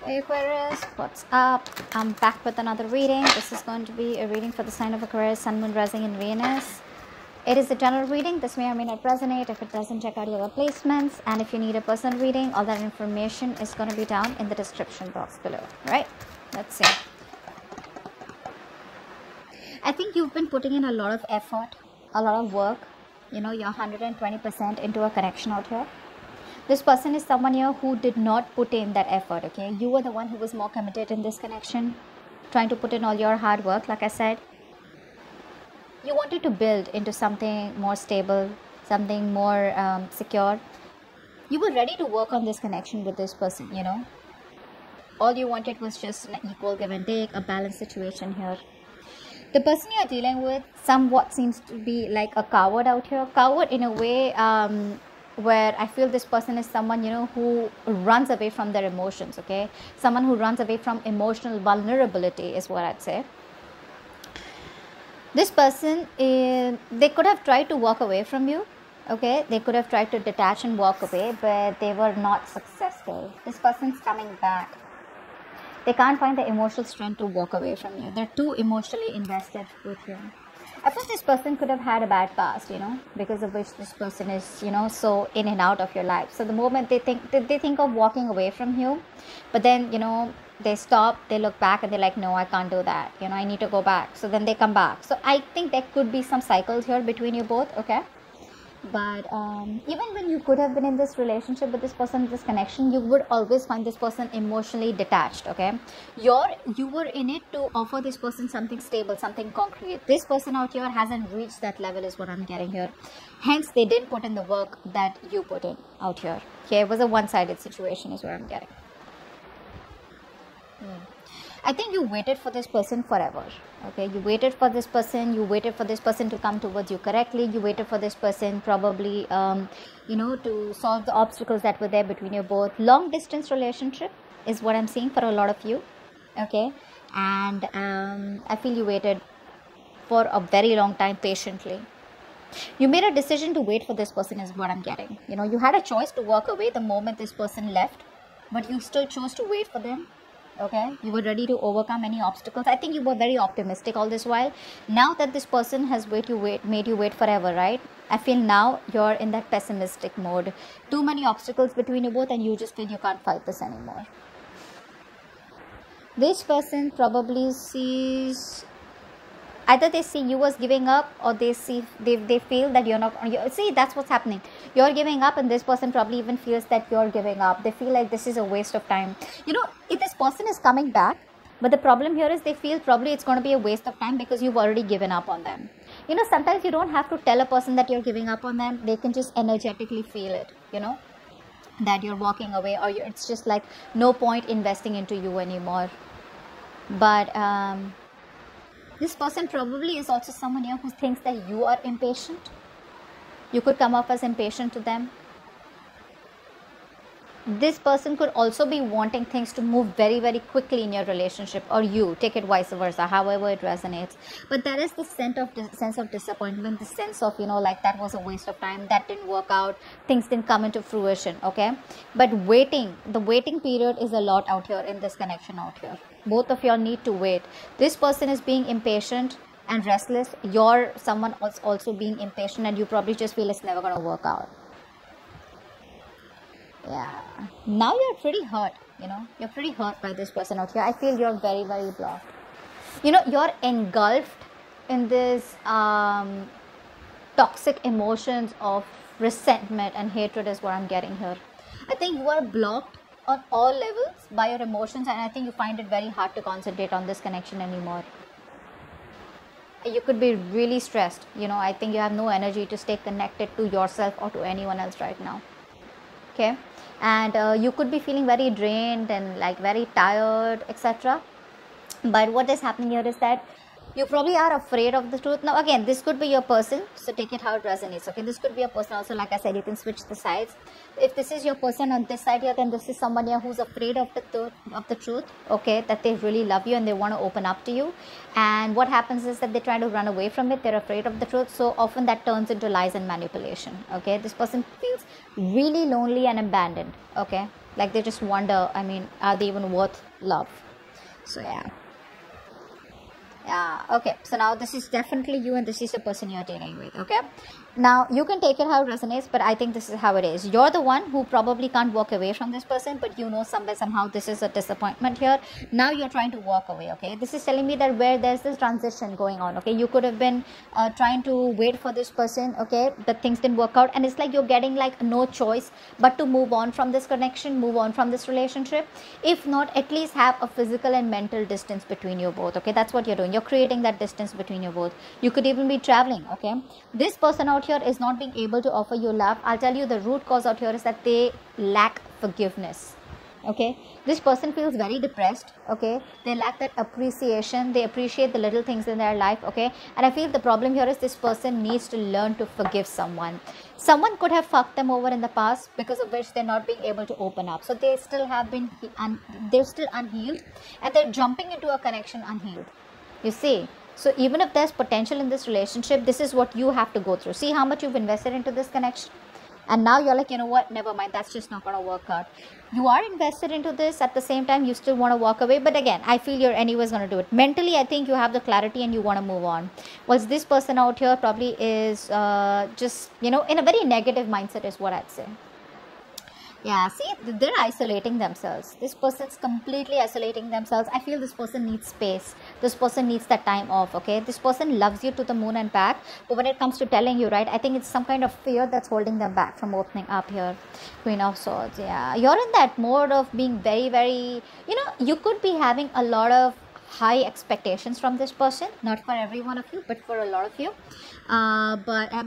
Aquarius, what's up? I'm back with another reading. This is going to be a reading for the sign of Aquarius, Sun, Moon, Rising, and Venus. It is a general reading. This may or may not resonate. If it doesn't, check out your placements. And if you need a personal reading, all that information is going to be down in the description box below. Right? Let's see. I think you've been putting in a lot of effort, a lot of work. You know, you're 120% into a connection out here. This person is someone here who did not put in that effort, okay? You were the one who was more committed in this connection, trying to put in all your hard work, like I said. You wanted to build into something more stable, something more secure. You were ready to work on this connection with this person, you know? All you wanted was just an equal give and take, a balanced situation here. The person you're dealing with somewhat seems to be like a coward out here. Coward in a way where I feel this person is someone, you know, who runs away from their emotions, okay? Someone who runs away from emotional vulnerability is what I'd say. This person, they could have tried to walk away from you, okay? They could have tried to detach and walk away, but they were not successful. This person's coming back. They can't find the emotional strength to walk away from you. They're too emotionally invested with you. I thought this person could have had a bad past, you know, because of which this person is, you know, so in and out of your life. So the moment they think of walking away from you, but then, you know, they stop, they look back and they're like, no, I can't do that. You know, I need to go back. So then they come back. So I think there could be some cycles here between you both, okay? But even when you could have been in this relationship with this person, this connection, you would always find this person emotionally detached, okay? You were in it to offer this person something stable, something concrete. This person out here hasn't reached that level is what I'm getting here. Hence, they didn't put in the work that you put in out here. Okay, it was a one-sided situation is what I'm getting. I think you waited for this person forever, okay? You waited for this person to come towards you correctly. You waited for this person probably, you know, to solve the obstacles that were there between you both. Long distance relationship is what I'm seeing for a lot of you, okay? And I feel you waited for a very long time patiently. You made a decision to wait for this person is what I'm getting. You know, you had a choice to walk away the moment this person left, but you still chose to wait for them. Okay, you were ready to overcome any obstacles. I think you were very optimistic all this while. Now that this person has made you wait forever, right? I feel now you're in that pessimistic mode. Too many obstacles between you both and you just feel you can't fight this anymore. This person probably sees, either they see you as giving up, or they feel that you're not. See, that's what's happening. You're giving up and this person probably even feels that you're giving up. They feel like this is a waste of time. You know, if this person is coming back, but the problem here is they feel probably it's going to be a waste of time because you've already given up on them. You know, sometimes you don't have to tell a person that you're giving up on them. They can just energetically feel it, you know, that you're walking away, or it's just like no point investing into you anymore. But this person probably is also someone here who thinks that you are impatient. You could come off as impatient to them. This person could also be wanting things to move very, very quickly in your relationship, or you take it vice versa, however it resonates. But there is the sense of disappointment, the sense of, you know, like that was a waste of time, that didn't work out, things didn't come into fruition, okay? But the waiting period is a lot out here in this connection out here. Both of y'all need to wait. This person is being impatient and restless. You're someone else also being impatient, and you probably just feel it's never going to work out. Yeah, now you're pretty hurt, you know, you're pretty hurt by this person out here. I feel you're very, very blocked. You know, you're engulfed in this toxic emotions of resentment and hatred is what I'm getting here. I think you are blocked on all levels by your emotions, and I think you find it very hard to concentrate on this connection anymore. You could be really stressed, you know. I think you have no energy to stay connected to yourself or to anyone else right now, okay? And you could be feeling very drained and like very tired, etc. But what is happening here is that you probably are afraid of the truth. Now again, this could be your person, so take it how it resonates, okay? This could be a person also, like I said, you can switch the sides. If this is your person on this side here, then this is someone here who's afraid of the truth, okay? That they really love you and they want to open up to you. And what happens is that they try to run away from it. They're afraid of the truth, so often that turns into lies and manipulation, okay? This person feels really lonely and abandoned, okay? Like they just wonder, I mean, are they even worth love? So yeah, okay, so now this is definitely you and this is the person you're dealing with. Okay, now you can take it how it resonates, but I think this is how it is. You're the one who probably can't walk away from this person, but you know somewhere somehow this is a disappointment here. Now you're trying to walk away. Okay, this is telling me that where there's this transition going on. Okay, you could have been trying to wait for this person. Okay, but things didn't work out, and it's like you're getting like no choice but to move on from this connection, move on from this relationship. If not, at least have a physical and mental distance between you both. Okay, that's what you're doing. You're creating that distance between you both. You could even be traveling. Okay, this person out here is not being able to offer you love. I'll tell you the root cause out here is that they lack forgiveness. Okay, this person feels very depressed. Okay, they lack that appreciation. They appreciate the little things in their life. Okay, and I feel the problem here is this person needs to learn to forgive someone. Someone could have fucked them over in the past, because of which they're not being able to open up. So they still have been they're still unhealed, and they're jumping into a connection unhealed, you see. So even if there's potential in this relationship, this is what you have to go through. See how much you've invested into this connection, and now you're like, you know what, never mind, that's just not going to work out. You are invested into this. At the same time, you still want to walk away, but again, I feel you're anyways going to do it. Mentally, I think you have the clarity and you want to move on. Whilst this person out here probably is just, you know, in a very negative mindset is what I'd say. Yeah, see, they're isolating themselves. This person's completely isolating themselves. I feel this person needs space. This person needs that time off, okay? This person loves you to the moon and back. But when it comes to telling you, right, I think it's some kind of fear that's holding them back from opening up here. Queen of Swords, yeah. You're in that mode of being very, very, you know, you could be having a lot of high expectations from this person. Not for every one of you, but for a lot of you.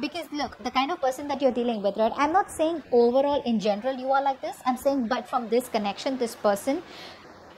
Because look, the kind of person that you're dealing with, right, I'm not saying overall in general you are like this. I'm saying but from this connection, this person,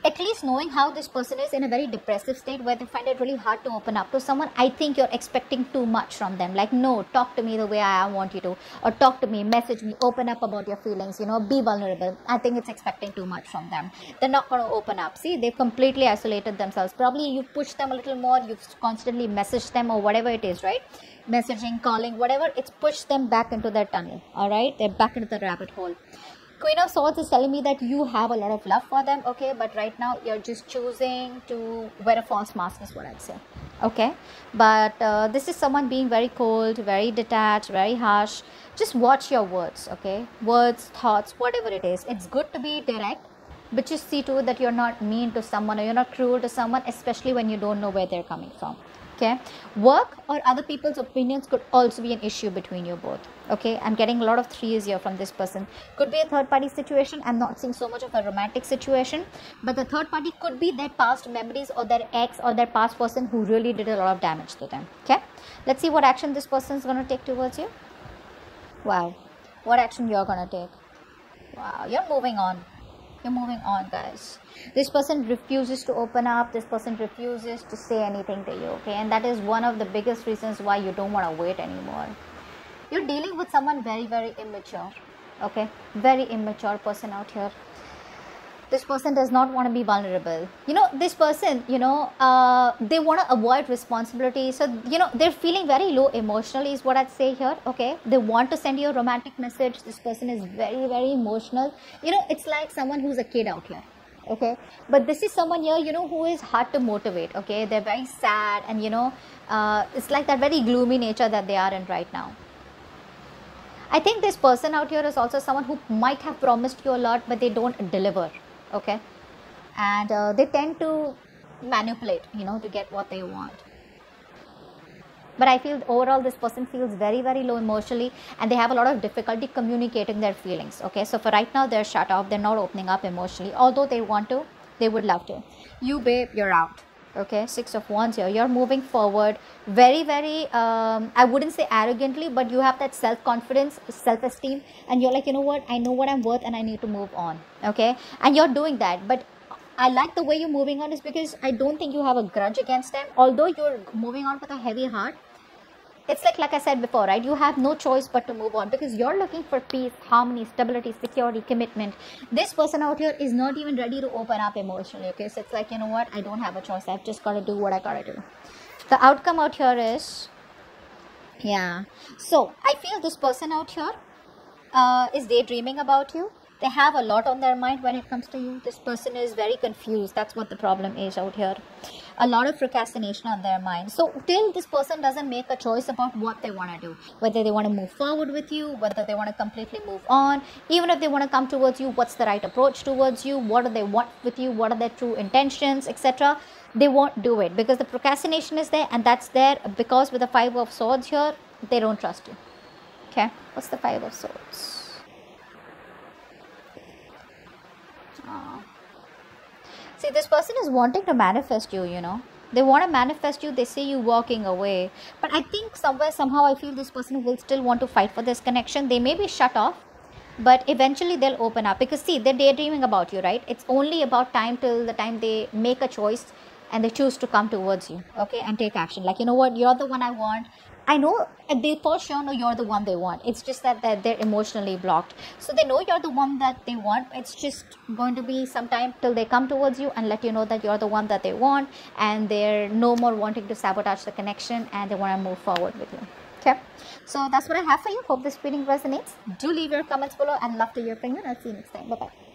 at least knowing how this person is in a very depressive state where they find it really hard to open up to someone, I think you're expecting too much from them. Like, no, talk to me the way I want you to, or talk to me, message me, open up about your feelings, you know, be vulnerable. I think it's expecting too much from them. They're not going to open up. See, they've completely isolated themselves. Probably you've pushed them a little more, you've constantly messaged them or whatever it is, right? Messaging, calling, whatever, it's pushed them back into their tunnel. All right, they're back into the rabbit hole. Queen of Swords is telling me that you have a lot of love for them, okay, but right now you're just choosing to wear a false mask is what I'd say, okay. But this is someone being very cold, very detached, very harsh. Just watch your words, okay, words, thoughts, whatever it is. It's good to be direct, but just see to it that you're not mean to someone or you're not cruel to someone, especially when you don't know where they're coming from. Okay, work or other people's opinions could also be an issue between you both. Okay, I'm getting a lot of threes here from this person. Could be a third party situation. I'm not seeing so much of a romantic situation, but the third party could be their past memories or their ex or their past person who really did a lot of damage to them. Okay, let's see what action this person is going to take towards you. Wow, what action you're going to take? Wow, you're moving on. You're moving on, guys. This person refuses to open up. This person refuses to say anything to you, okay? And that is one of the biggest reasons why you don't want to wait anymore. You're dealing with someone very, very immature, okay? Very immature person out here. This person does not want to be vulnerable. You know, this person, you know, they want to avoid responsibility. So, you know, they're feeling very low emotionally is what I'd say here, okay? They want to send you a romantic message. This person is very, very emotional. You know, it's like someone who's a kid out here, okay? But this is someone here, you know, who is hard to motivate, okay? They're very sad and, you know, it's like that very gloomy nature that they are in right now. I think this person out here is also someone who might have promised you a lot, but they don't deliver. Okay, and they tend to manipulate, you know, to get what they want. But I feel overall this person feels very, very low emotionally, and they have a lot of difficulty communicating their feelings. Okay, so for right now they're shut off. They're not opening up emotionally, although they want to, they would love to. You, babe, you're out. Okay, 6 of Wands here. You're moving forward very, very, I wouldn't say arrogantly, but you have that self-confidence, self-esteem, and you're like, you know what, I know what I'm worth and I need to move on. Okay, and you're doing that. But I like the way you're moving on is because I don't think you have a grudge against them, although you're moving on with a heavy heart. It's like I said before, right? You have no choice but to move on because you're looking for peace, harmony, stability, security, commitment. This person out here is not even ready to open up emotionally, okay? So it's like, you know what? I don't have a choice. I've just got to do what I got to do. The outcome out here is, yeah. So I feel this person out here is daydreaming about you. They have a lot on their mind when it comes to you. This person is very confused. That's what the problem is out here. A lot of procrastination on their mind. So till this person doesn't make a choice about what they want to do, whether they want to move forward with you, whether they want to completely move on, even if they want to come towards you, what's the right approach towards you, what do they want with you, what are their true intentions, etc., they won't do it because the procrastination is there, and that's there because with the Five of Swords here, they don't trust you. Okay, what's the Five of Swords? See, this person is wanting to manifest you, you know. They want to manifest you. They see you walking away. But I think somewhere, somehow, I feel this person will still want to fight for this connection. They may be shut off, but eventually they'll open up. Because see, they're daydreaming about you, right? It's only about time till the time they make a choice and they choose to come towards you, okay, and take action. Like, you know what, you're the one I want. I know they for sure know you're the one they want. It's just that they're emotionally blocked. So they know you're the one that they want. It's just going to be some time till they come towards you and let you know that you're the one that they want, and they're no more wanting to sabotage the connection, and they want to move forward with you. Okay, so that's what I have for you. Hope this reading resonates. Do leave your comments below and love to hear from you, and I'll see you next time. Bye bye.